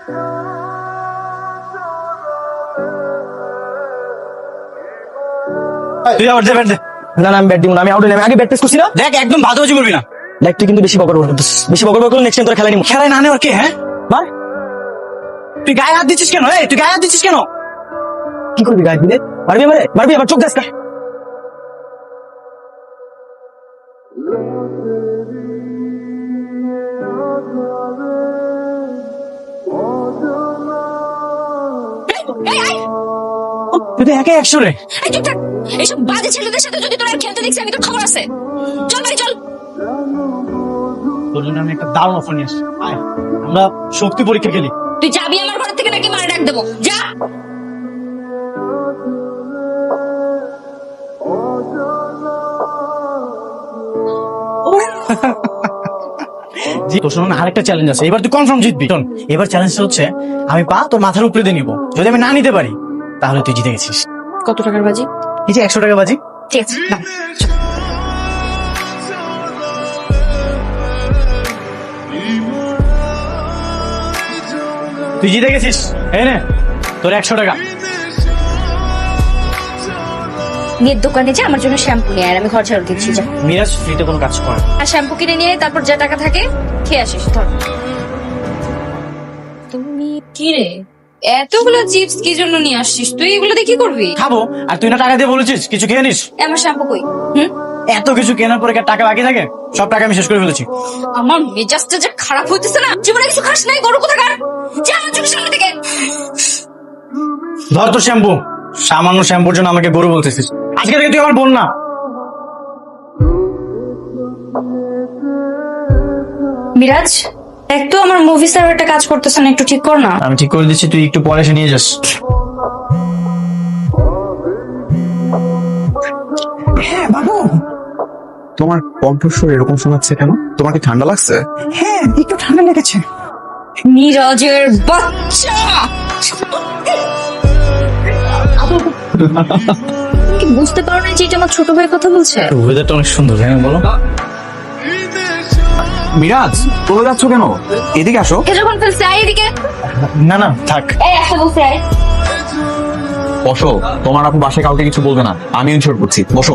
তুই আবার ব্যাট দে। না না আমি ব্যাট দিব না, আমি আউট হইলাম, আগে ব্যাট টেস্ট করছি না। দেখ একদম বাজে বলবি না। দেখ তুই কিন্তু বেশি বকর করছিস, বেশি বকর করলে নেক্সট টাইম তোরা খেলা নিব। খেলায় না নেওয়ার কে? হ্যাঁ মার। তুই গায়ে হাত দিচ্ছিস কেন? তুই গায়ে হাত দিচ্ছিস কেন? কি করবি গায়ে দিলে? মারবি আমারে? মারবি আমার চোখ দেখ না। তুই তো একে 100 রে। এই চুপ থাক। এইসব বাজে ছেলেদের সাথে যদি তোরা আর খেলতে দেখছি আমি তোর খবর আছে। চল বাড়ি চল। তোর জন্য আমি একটা দারুণ অফার নিয়ে আসছি। আয়, আমরা শক্তি পরীক্ষা খেলি। তুই যাবি আমার ঘর থেকে নাকি মারে ডাক দেবো? যা। জি তোর সঙ্গে আরেকটা চ্যালেঞ্জ আছে, এবার তুই কনফার্ম জিতবি। শোন, এবার চ্যালেঞ্জটা হচ্ছে আমি পা তোর মাথার উপরে দিয়ে নিবো। যদি আমি না নিতে পারি তাহলে তুই জিতে গেছিস। কত টাকার বাজি? এই যে 100 টাকা বাজি। ঠিক আছে নাও। তুই জিতে গেছিস। এই নে তোর 100 টাকা। নিয়ে দোকানে যা আমার জন্য শ্যাম্পু নিয়ে আয়, আমি ঘর ঝাড়ু দিচ্ছি যা। মিরাজ ফ্রিতে কোনো কাজ করে না। আর শ্যাম্পু কিনে নিয়ে আয়, তারপর যা টাকা থাকে খেয়ে আসিস। ধর। তুমি কি রে এতগুলো চিপস কি জন্য নিয়ে আসছিস? তুই এগুলো দিয়ে কি করবি? খাবো। আর তুই না টাকা দিয়ে বলেছিস কিছু খেয়ে নিস। আমার শ্যাম্পু কই? এত কিছু কেনার পরে কি আর টাকা বাকি থাকে? সব টাকা আমি শেষ করে ফেলেছি। আমার মেজাজটা যে খারাপ হইতেছে না। জীবনে কিছু খাস নাই, গরু কোথাকার। যা আমার চোখের সামনে থেকে। ধর তোর শ্যাম্পু। সামান্য শ্যাম্পুর জন্য আমাকে গরু বলতেছিস? আজকে থেকে তুই আমার বোন না। মিরাজ একটু আমার মুভি স্যার একটা কাজ করতেছে না, একটু ঠিক কর না। আমি ঠিক করে দিচ্ছি, তুই একটু পরে এসে নিয়ে যাস। হ্যাঁ বাবু, তোমার কণ্ঠস্বর এরকম শোনাচ্ছে কেন? তোমার কি ঠান্ডা লাগছে? হ্যাঁ একটু ঠান্ডা লেগেছে। মিরাজের বাচ্চা তুমি কি বুঝতে পারো না যে এটা আমার ছোট ভাই কথা বলছে? ওয়েদারটা অনেক সুন্দর, হ্যাঁ বলো। মিরাজ চলে যাচ্ছ কেন? এদিকে আসো। যখন ফেলছে আয় এদিকে। না না থাক। এই আসতে বলছে আয়। বসো, তোমার আপু বাসায় কাউকে কিছু বলবে না, আমি ইনশোর করছি। বসো।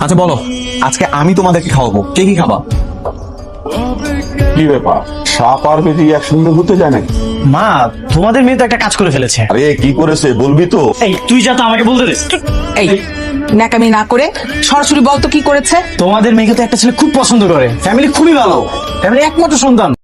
আচ্ছা বলো, আজকে আমি তোমাদেরকে খাওয়াবো, কে কি খাবা? কি ব্যাপার, সাপ আর বেটি একসঙ্গে হতে যায় নাকি? মা, তোমাদের মেয়ে তো একটা কাজ করে ফেলেছে। আরে কি করেছে বলবি তো? এই তুই যা তো আমাকে বলতে দে। এই ন্যাকামি না করে সরাসরি বলতো কি করেছে। তোমাদের মেয়েকে তো একটা ছেলে খুব পছন্দ করে, ফ্যামিলি খুবই ভালো, ফ্যামিলি একমাত্র সন্তান।